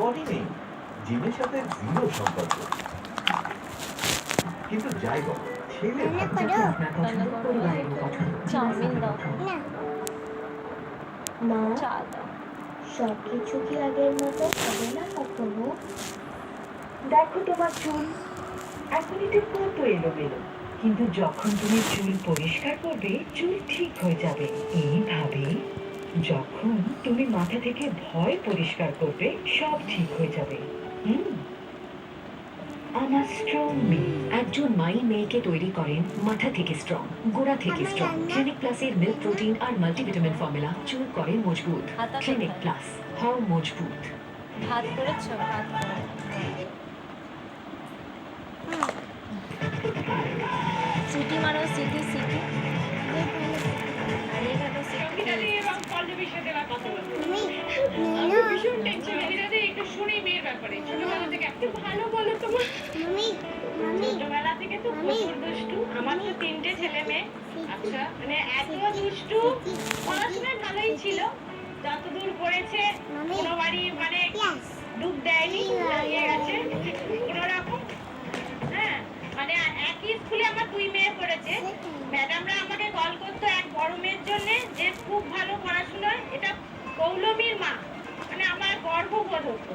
দেওয়ারই নেই, জিমের সাথে জিরো সম্পর্ক। কিন্তু যাই বল, ছেলে চাউমিন দাও, মা, চা দাও। সবকিছু কি আগের মতো হবে না কখনো? দেখো তোমার চুল এখন একটু কত এলোমেলো, কিন্তু যখন তুমি চুল পরিষ্কার করবে চুল ঠিক হয়ে যাবে এইভাবে। যখন তুমি মাথা থেকে ভয় পরিষ্কার করবে সব ঠিক হয়ে যাবে। আমার স্ট্রং মেয়ে। একজন মাই মেয়েকে তৈরি করেন মাথা থেকে স্ট্রং, গোড়া থেকে স্ট্রং। ক্লিনিক প্লাসের মিল্ক প্রোটিন আর মাল্টিভিটামিন ফর্মুলা চুল করে মজবুত। হাতা ক্লিনিক কোথায়? প্লাস, হও মজবুত। ভাত করেছো? ভাত করে সিটি মারো, সিটি সিটি। আর এইভাবে সিটি আমি ভীষণ টেনশন এদিকে একটু শুনি মেয়ের ব্যাপারে। ছোটবেলা থেকে একটু ভালো বলো তোমার। ছোটবেলা থেকে তো প্রচুর দুষ্টু। আমার তো 3টে ছেলে মেয়ে। আচ্ছা, মানে এত দুষ্টু। পড়াশোনায় ভালোই ছিল, যতদূর পড়েছে কোনোবারই মানে ডুব দেয়নি, দাঁড়িয়ে গেছে কোনোরকম। হ্যাঁ, মানে একই স্কুলে আমার 2 মেয়ে পড়েছে। ম্যাডামরা আমাকে কল করতো এক বড় মেয়ের জন্য, যে খুব ভালো পড়াশোনায়, এটা পৌলমীর মা, মানে আমার গর্ববোধ হতো।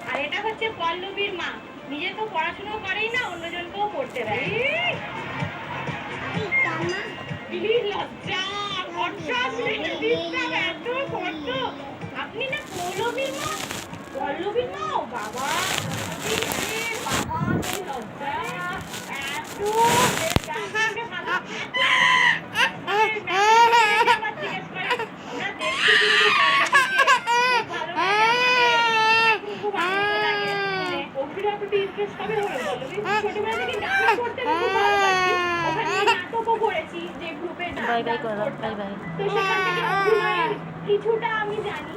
আর এটা হচ্ছে পল্লবীর মা, নিজে তো পড়াশোনা করেই না, অন্যজনকেও পড়তে দেয়। লজ্জা, এত করতো। আপনি না পৌলমীর মা, পল্লবীর মা, বাবা বাবা, কি লজ্জা। এত বাই বাই করো, বাই বাই। তো সেখান থেকে অভিনয়ের কিছুটা আমি জানি।